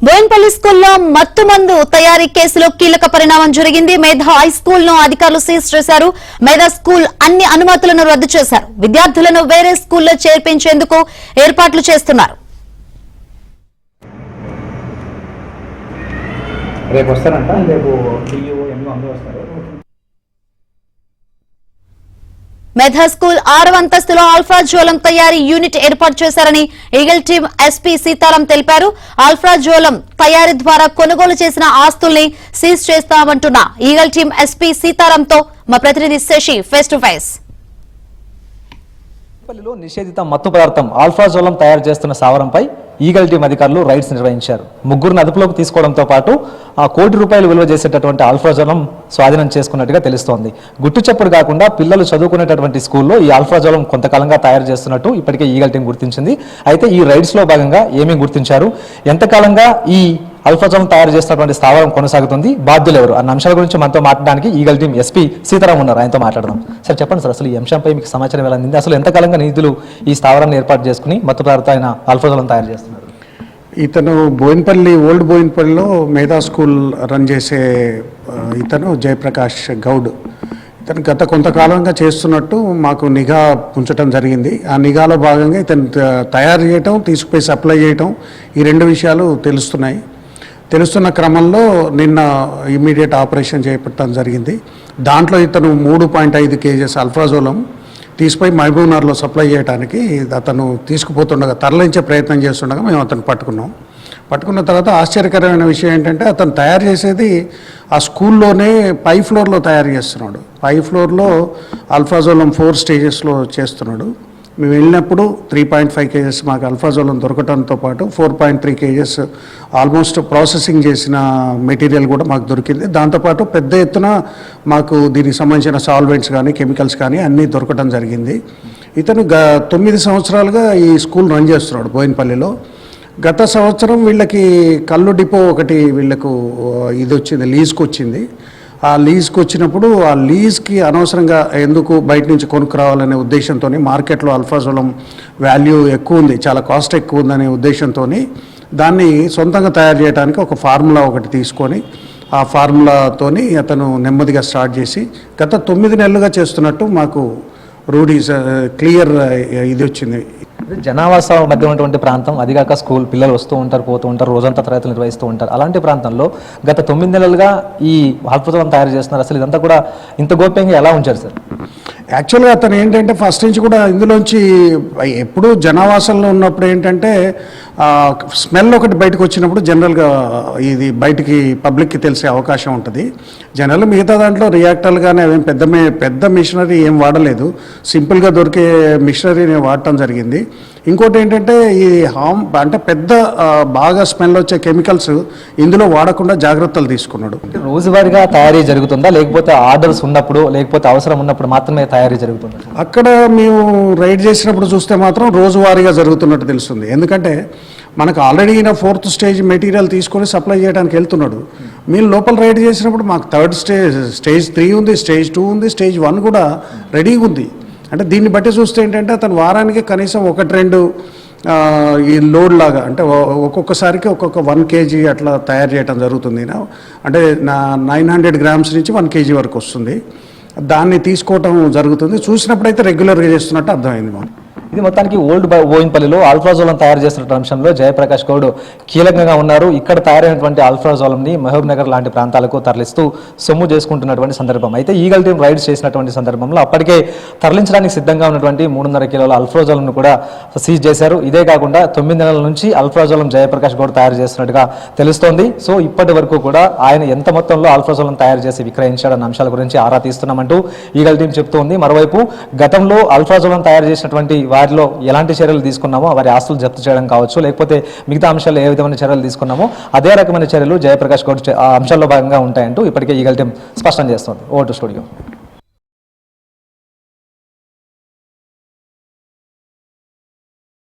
బోయిన్పల్లి స్కూల్లో మత్తు మందు తయారీ కేసులో కీలక పరిణామం జరిగింది. మేధా హై స్కూల్ ను అధికారులు సీజ్ చేశారు. మేధా స్కూల్ అన్ని అనుమతులను రద్దు చేశారు. విద్యార్థులను వేరే స్కూల్లో చేర్పించేందుకు ఏర్పాట్లు చేస్తున్నారు. మేధా స్కూల్ 6వ అంతస్తులో ఆల్ఫాజోలం తయారీ యూనిట్ ఏర్పాటు చేశారని ఈగల్ టీం ఎస్పీ సీతారాం తెలిపారు. ఆల్ఫాజోలం తయారీ ద్వారా కొనుగోలు చేసిన ఆస్తుల్ని సీజ్ చేస్తామంటున్న ఈగల్ టీం ఎస్పీ సీతారాంతో మా ప్రతినిధి శశి ఫేస్ టు ఫేస్. బోయిన్పల్లిలో నిషేధిత మత్తు పదార్థం ఆల్ఫాజోలం తయారు చేస్తున్న స్థావరంపై ఈగల్ టీం అధికారులు రైడ్స్ నిర్వహించారు. ముగ్గురును అదుపులోకి తీసుకోవడంతో పాటు ₹1 కోటి విలువ చేసేటటువంటి ఆల్ఫాజోలం స్వాధీనం చేసుకున్నట్టుగా తెలుస్తోంది. గుట్టు చప్పుడు కాకుండా పిల్లలు చదువుకునేటటువంటి స్కూల్లో ఈ ఆల్ఫాజోలం కొంతకాలంగా తయారు చేస్తున్నట్టు ఇప్పటికే ఈగల్ టీం గుర్తించింది. అయితే ఈ రైడ్స్ లో భాగంగా ఏమేమి గుర్తించారు, ఎంతకాలంగా ఈ ఆల్ఫాజోలం తయారు చేస్తున్నటువంటి స్థావరం కొనసాగుతుంది, బాధ్యులు ఎవరు అన్న అంశాల గురించి మనతో మాట్లాడడానికి ఈగల్ టీం ఎస్పీ సీతారాం ఉన్నారు. ఆయనతో మాట్లాడదాం. సార్ చెప్పండి సార్, అసలు ఈ అంశంపై మీకు సమాచారం ఎలా అందింది? అసలు ఎంతకాలంగా నిధులు ఈ స్థావరాన్ని ఏర్పాటు చేసుకుని మత్తు పదార్థాలైన ఆల్ఫాజోలం తయారు చేస్తున్నారు? ఇతను బోయిన్పల్లి ఓల్డ్ బోయిన్పల్లిలో మేధా స్కూల్ రన్ చేసే ఇతను జయప్రకాష్ గౌడ్. ఇతను గత కొంతకాలంగా చేస్తున్నట్టు మాకు నిఘా ఉంచడం జరిగింది. ఆ నిఘాలో భాగంగా ఇతను తయారు చేయటం, తీసుకుపోయి సప్లై చేయటం, ఈ 2 విషయాలు తెలుస్తున్న క్రమంలో నిన్న ఇమ్మీడియట్ ఆపరేషన్ చేపట్టడం జరిగింది. దాంట్లో ఇతను 3.5 కేజెస్ అల్ఫాజోలం తీసుకుపోయి మహబూబ్నగర్లో సప్లై చేయడానికి అతను తీసుకుపోతుండగా, తరలించే ప్రయత్నం చేస్తుండగా మేము అతను పట్టుకున్న తర్వాత ఆశ్చర్యకరమైన విషయం ఏంటంటే అతను తయారు చేసేది ఆ స్కూల్లోనే పై ఫ్లోర్లో తయారు చేస్తున్నాడు. పై ఫ్లోర్లో అల్ఫాజోలం 4 స్టేజెస్లో చేస్తున్నాడు. మేము వెళ్ళినప్పుడు 3.5 కేజెస్ మాకు అల్ఫాజోలం దొరకడంతో పాటు 4.3 కేజెస్ ఆల్మోస్ట్ ప్రాసెసింగ్ చేసిన మెటీరియల్ కూడా మాకు దొరికింది. దాంతోపాటు పెద్ద ఎత్తున మాకు దీనికి సంబంధించిన సాల్వెంట్స్ కానీ కెమికల్స్ కానీ అన్నీ దొరకడం జరిగింది. ఇతను 9 సంవత్సరాలుగా ఈ స్కూల్ రన్ చేస్తున్నాడు బోయిన్పల్లిలో. గత సంవత్సరం వీళ్ళకి కళ్ళు డిపో ఒకటి వీళ్ళకు ఇది వచ్చింది, లీజ్కి వచ్చింది. ఆ లీజ్కి వచ్చినప్పుడు ఆ లీజ్కి అనవసరంగా ఎందుకు బయట నుంచి కొనుక్కురావాలనే ఉద్దేశంతో, మార్కెట్లో అల్ఫాజోలం వాల్యూ ఎక్కువ ఉంది, చాలా కాస్ట్ ఎక్కువ ఉందనే ఉద్దేశంతో దాన్ని సొంతంగా తయారు చేయడానికి ఒక ఫార్ములా ఒకటి తీసుకొని ఆ ఫార్ములాతోని అతను నెమ్మదిగా స్టార్ట్ చేసి గత 9 నెలలుగా చేస్తున్నట్టు మాకు రూఢీస్ క్లియర్ ఇది వచ్చింది. జనావాస మధ్య ఉన్నటువంటి ప్రాంతం, అదిగాక స్కూల్ పిల్లలు వస్తూ ఉంటారు, పోతూ ఉంటారు, రోజంతా తరగతులు నిర్వహిస్తూ ఉంటారు. అలాంటి ప్రాంతంలో గత 9 నెలలుగా ఈ ఆల్ఫాజోలం తయారు చేస్తున్నారు. అసలు ఇదంతా కూడా ఇంత గోప్యంగా ఎలా ఉంచారు సార్? యాక్చువల్గా అతను ఏంటంటే ఫస్ట్ నుంచి కూడా ఇందులోంచి ఎప్పుడు జనావాసంలో ఉన్నప్పుడు ఏంటంటే స్మెల్ ఒకటి బయటకు వచ్చినప్పుడు జనరల్గా ఇది బయటికి పబ్లిక్కి తెలిసే అవకాశం ఉంటుంది. జనరల్ మిగతా దాంట్లో రియాక్టర్లు కానీ అవేం పెద్ద మిషనరీ ఏం వాడలేదు, సింపుల్గా దొరికే మిషనరీని వాడటం జరిగింది. ఇంకోటి ఏంటంటే ఈ అంటే పెద్ద బాగా స్మెల్ వచ్చే కెమికల్స్ ఇందులో వాడకుండా జాగ్రత్తలు తీసుకున్నాడు. రోజువారీగా తయారీ జరుగుతుందా, లేకపోతే ఆర్డర్స్ ఉన్నప్పుడు, లేకపోతే అవసరం ఉన్నప్పుడు మాత్రమే తయారీ జరుగుతుంది? అక్కడ మేము రైడ్ చేసినప్పుడు చూస్తే మాత్రం రోజువారీగా జరుగుతున్నట్టు తెలుస్తుంది. ఎందుకంటే మనకు ఆల్రెడీ ఈయన 4th స్టేజ్ మెటీరియల్ తీసుకొని సప్లై చేయడానికి వెళ్తున్నాడు. మీరు లోపల రైడ్ చేసినప్పుడు మాకు 3rd స్టేజ్ 3 ఉంది, స్టేజ్ 2 ఉంది, స్టేజ్ 1 కూడా రెడీగా ఉంది. అంటే దీన్ని బట్టి చూస్తే ఏంటంటే అతను వారానికి కనీసం 1-2 ఈ లోడ్ లాగా, అంటే ఒక్కొక్కసారికి ఒక్కొక్క 1 కేజీ అట్లా తయారు చేయడం జరుగుతుంది. అంటే 900 గ్రామ్స్ నుంచి 1 కేజీ వరకు వస్తుంది. దాన్ని తీసుకోవటం జరుగుతుంది. చూసినప్పుడైతే రెగ్యులర్గా చేస్తున్నట్టు అర్థమైంది మాకు. ఇది మొత్తానికి ఓల్డ్ బోయిన్పల్లిలో ఆల్ఫాజోలం తయారు చేస్తున్న అంశంలో జయప్రకాష్ గౌడ్ కీలకంగా ఉన్నారు. ఇక్కడ తయారైనటువంటి ఆల్ఫాజోలంని మహబూబ్ నగర్ లాంటి ప్రాంతాలకు తరలిస్తూ సొమ్ము చేసుకుంటున్నటువంటి సందర్భం. అయితే ఈగల్ టీం రైడ్స్ చేసినటువంటి సందర్భంలో అప్పటికే తరలించడానికి సిద్ధంగా ఉన్నటువంటి 3.5 కిలోల ఆల్ఫాజోలంను కూడా సీజ్ చేశారు. ఇదే కాకుండా 9 నెలల నుంచి ఆల్ఫాజోలం జయప్రకాష్ గౌడ్ తయారు చేస్తున్నట్టుగా తెలుస్తోంది. సో ఇప్పటి వరకు కూడా ఆయన ఎంత మొత్తంలో ఆల్ఫాజోలం తయారు చేసి విక్రయించాడన్న అంశాల గురించి ఆరా తీస్తున్నామంటూ ఈగల్ టీం చెప్తోంది. మరోవైపు గతంలో ఆల్ఫాజోలం తయారు చేసినటువంటి వారిలో ఎలాంటి చర్యలు తీసుకున్నామో, వారి ఆస్తులు జప్తు చేయడం కావచ్చు, లేకపోతే మిగతా అంశాలు ఏ విధమైన చర్యలు తీసుకున్నామో అదే రకమైన చర్యలు జయప్రకాష్ గౌడ్ అంశాల్లో భాగంగా ఉంటాయంటూ ఇప్పటికే ఈగల్ టీం స్పష్టం చేస్తోంది. Over to studio.